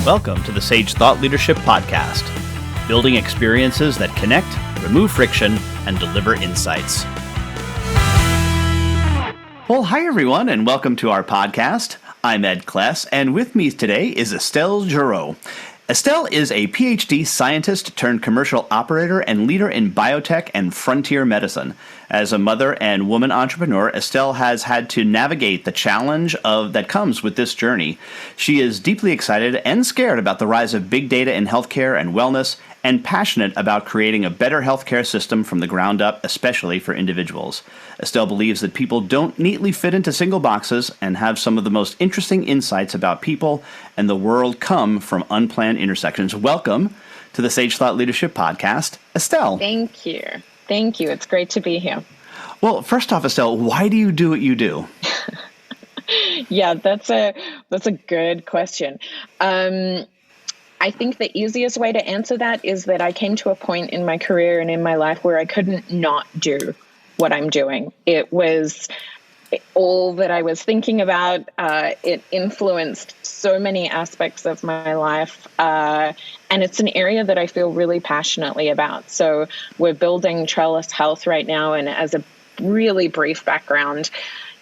Welcome to the Sage Thought Leadership Podcast, building experiences that connect, remove friction, and deliver insights. Well, hi everyone, and welcome to our podcast. I'm Ed Kless, and with me today is Estelle Giraud. Estelle is a Ph.D. scientist turned commercial operator and leader in biotech and frontier medicine. As a mother and woman entrepreneur, Estelle has had to navigate the challenge that comes with this journey. She is deeply excited and scared about the rise of big data in healthcare and wellness, and passionate about creating a better healthcare system from the ground up, especially for individuals. Estelle believes that people don't neatly fit into single boxes and have some of the most interesting insights about people and the world come from unplanned intersections. Welcome to the Sage Thought Leadership Podcast, Estelle. Thank you. Thank you. It's great to be here. Well, first off, Estelle, why do you do what you do? Yeah, that's a good question. I think the easiest way to answer that is that I came to a point in my career and in my life where I couldn't not do what I'm doing. It was all that I was thinking about. It influenced so many aspects of my life. And it's an area that I feel really passionately about. So we're building Trellis Health right now. And as a really brief background,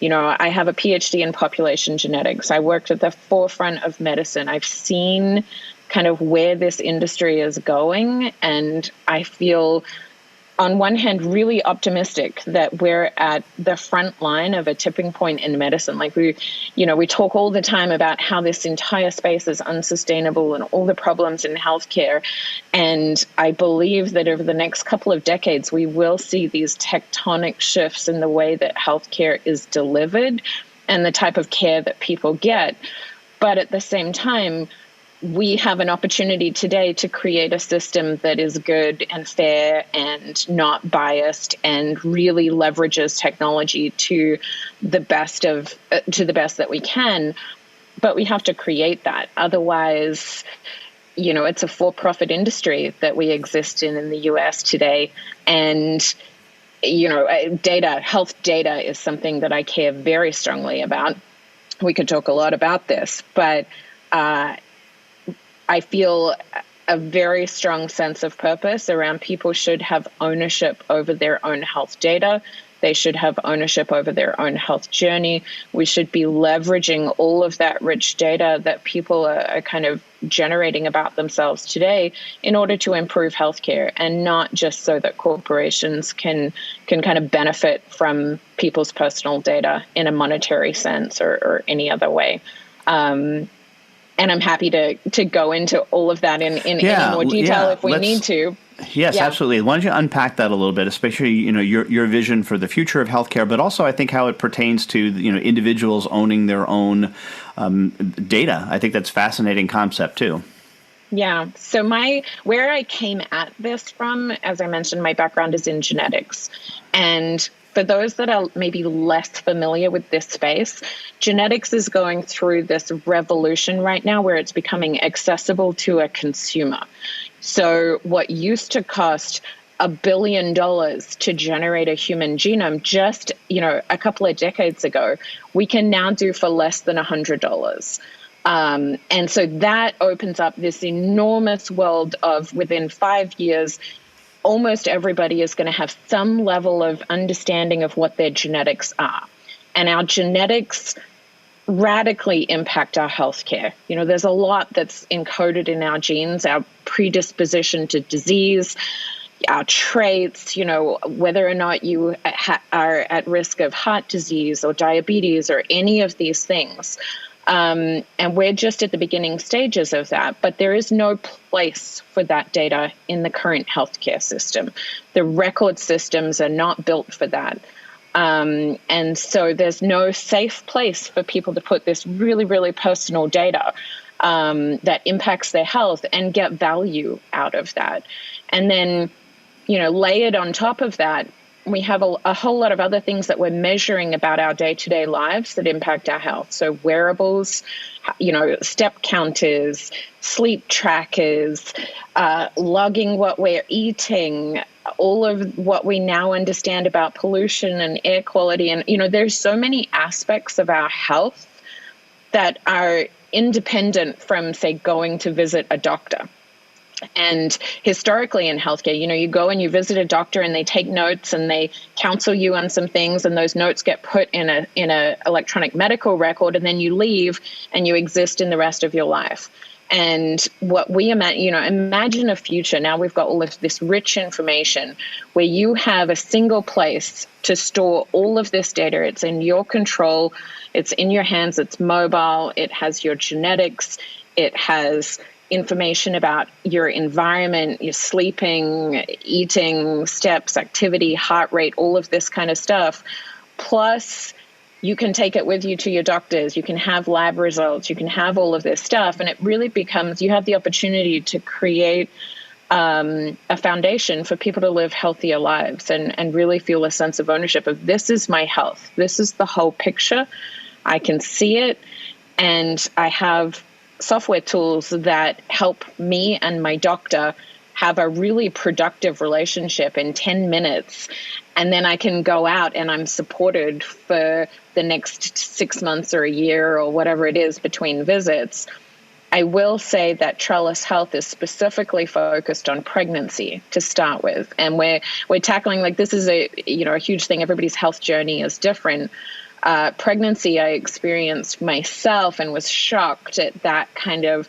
I have a Ph.D. in population genetics. I worked at the forefront of medicine. I've seen kind of where this industry is going. And I feel, on one hand, really optimistic that we're at the front line of a tipping point in medicine. Like we talk all the time about how this entire space is unsustainable and all the problems in healthcare. And I believe that over the next couple of decades, we will see these tectonic shifts in the way that healthcare is delivered and the type of care that people get. But at the same time, we have an opportunity today to create a system that is good and fair and not biased and really leverages technology to the best that we can. But we have to create that. Otherwise, it's a for-profit industry that we exist in the US today. And, health data is something that I care very strongly about. We could talk a lot about this, but I feel a very strong sense of purpose around people should have ownership over their own health data. They should have ownership over their own health journey. We should be leveraging all of that rich data that people are kind of generating about themselves today in order to improve healthcare, and not just so that corporations can kind of benefit from people's personal data in a monetary sense or any other way. And I'm happy to go into all of that in any more detail if we need to. Yes, absolutely. Why don't you unpack that a little bit, especially your vision for the future of healthcare, but also I think how it pertains to individuals owning their own data. I think that's a fascinating concept too. Yeah. So where I came at this from, as I mentioned, my background is in genetics. And for those that are maybe less familiar with this space, genetics is going through this revolution right now where it's becoming accessible to a consumer. So what used to cost $1 billion to generate a human genome just, a couple of decades ago, we can now do for less than $100. And so that opens up this enormous world of, within 5 years, almost everybody is going to have some level of understanding of what their genetics are. And our genetics radically impact our healthcare. There's a lot that's encoded in our genes, our predisposition to disease, our traits, whether or not you are at risk of heart disease or diabetes or any of these things. And we're just at the beginning stages of that, but there is no place for that data in the current healthcare system. The record systems are not built for that. And so there's no safe place for people to put this really, really personal data that impacts their health and get value out of that. And then, layered on top of that, we have a whole lot of other things that we're measuring about our day-to-day lives that impact our health. So wearables, step counters, sleep trackers, logging what we're eating, all of what we now understand about pollution and air quality. And, there's so many aspects of our health that are independent from, say, going to visit a doctor. And historically in healthcare, you go and you visit a doctor and they take notes and they counsel you on some things, and those notes get put in a electronic medical record, and then you leave and you exist in the rest of your life. And what we imagine a future. Now we've got all of this rich information where you have a single place to store all of this data. It's in your control. It's in your hands. It's mobile. It has your genetics. It has information about your environment, your sleeping, eating, steps, activity, heart rate, all of this kind of stuff. Plus, you can take it with you to your doctors. You can have lab results. You can have all of this stuff. And it really becomes, you have the opportunity to create a foundation for people to live healthier lives and really feel a sense of ownership of, this is my health. This is the whole picture. I can see it. And I have software tools that help me and my doctor have a really productive relationship in 10 minutes. And then I can go out and I'm supported for the next 6 months or a year or whatever it is between visits. I will say that Trellis Health is specifically focused on pregnancy to start with. And we're tackling, like, this is a huge thing. Everybody's health journey is different. Pregnancy, I experienced myself and was shocked at that kind of,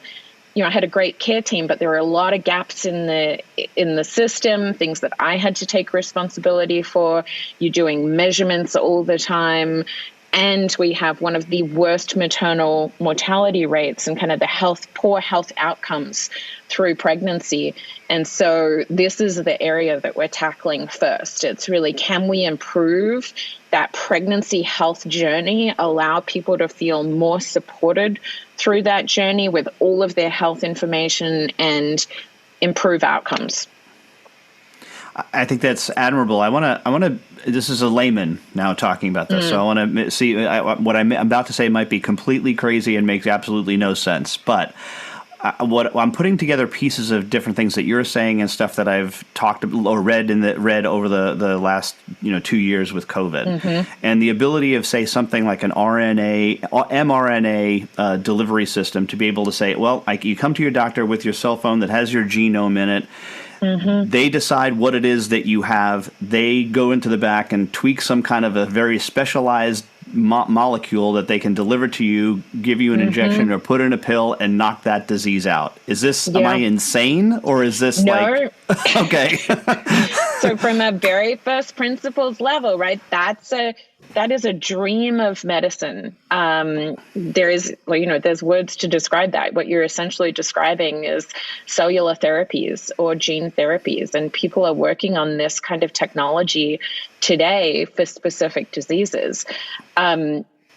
I had a great care team, but there were a lot of gaps in the system, things that I had to take responsibility for. You're doing measurements all the time. And we have one of the worst maternal mortality rates and kind of the poor health outcomes through pregnancy. And so this is the area that we're tackling first. It's really, can we improve that pregnancy health journey, allow people to feel more supported through that journey with all of their health information, and improve outcomes? I think that's admirable. I want to. This is a layman now talking about this, so I want to see what I'm about to say might be completely crazy and makes absolutely no sense. But what I'm putting together pieces of different things that you're saying and stuff that I've talked or read over the last 2 years with COVID, and the ability of, say, something like an mRNA delivery system to be able to say, well, you come to your doctor with your cell phone that has your genome in it. They decide what it is that you have. They go into the back and tweak some kind of a very specialized molecule that they can deliver to you, give you an injection or put in a pill and knock that disease out. Is this, am I insane, or is this no. Okay. So from a very first principles level, right, that is a dream of medicine. There's words to describe that. What you're essentially describing is cellular therapies or gene therapies, and people are working on this kind of technology today for specific diseases.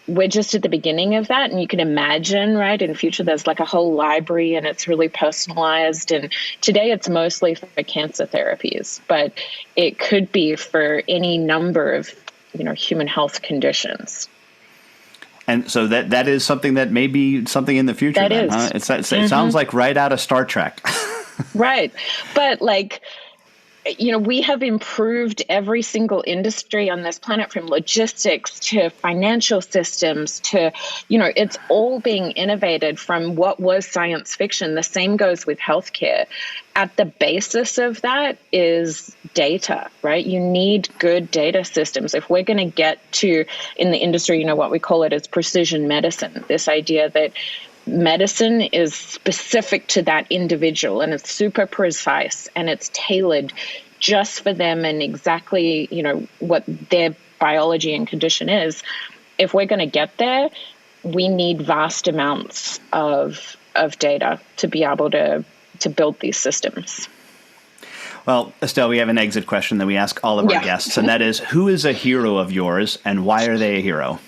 We're just at the beginning of that, and you can imagine, right, in future there's like a whole library and it's really personalized, and today it's mostly for cancer therapies, but it could be for any number of human health conditions. And so that is something that may be something in the future. That then, is. Huh? It sounds like right out of Star Trek. Right. But we have improved every single industry on this planet, from logistics to financial systems to, it's all being innovated from what was science fiction. The same goes with healthcare. At the basis of that is data, right? You need good data systems. If we're going to get to, in the industry, what we call it is precision medicine, this idea that medicine is specific to that individual and it's super precise and it's tailored just for them and exactly, what their biology and condition is. If we're going to get there, we need vast amounts of data to be able to build these systems. Well, Estelle, we have an exit question that we ask all of our guests, and that is, who is a hero of yours and why are they a hero?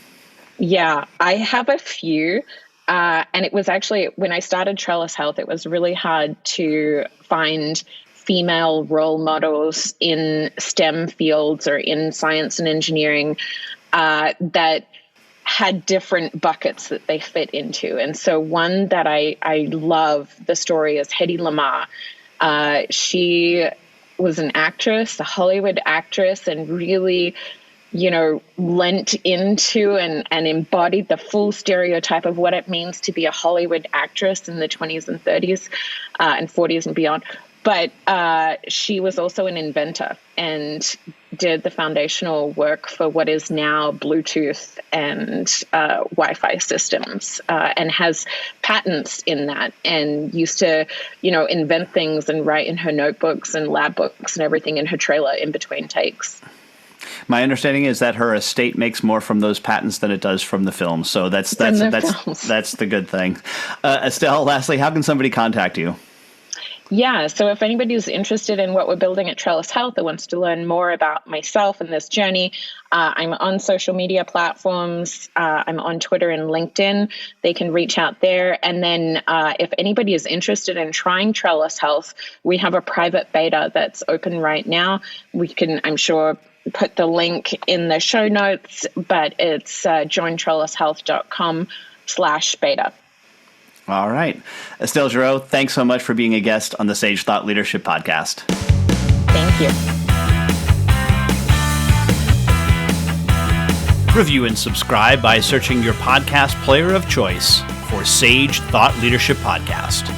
Yeah, I have a few. And it was actually, when I started Trellis Health, it was really hard to find female role models in STEM fields or in science and engineering that had different buckets that they fit into. And so one that I love the story is Hedy Lamarr. She was an actress, a Hollywood actress, and really lent into and embodied the full stereotype of what it means to be a Hollywood actress in the 20s and 30s and 40s and beyond. But she was also an inventor and did the foundational work for what is now Bluetooth and Wi-Fi systems, and has patents in that, and used to, invent things and write in her notebooks and lab books and everything in her trailer in between takes. My understanding is that her estate makes more from those patents than it does from the film. So that's the good thing. Estelle, lastly, how can somebody contact you? Yeah, so if anybody's interested in what we're building at Trellis Health or wants to learn more about myself and this journey, I'm on social media platforms. I'm on Twitter and LinkedIn. They can reach out there. And then if anybody is interested in trying Trellis Health, we have a private beta that's open right now. We can, I'm sure, put the link in the show notes, but it's jointrellishealth.com/beta. All right. Estelle Giraud, thanks so much for being a guest on the Sage Thought Leadership Podcast. Thank you. Review and subscribe by searching your podcast player of choice for Sage Thought Leadership Podcast.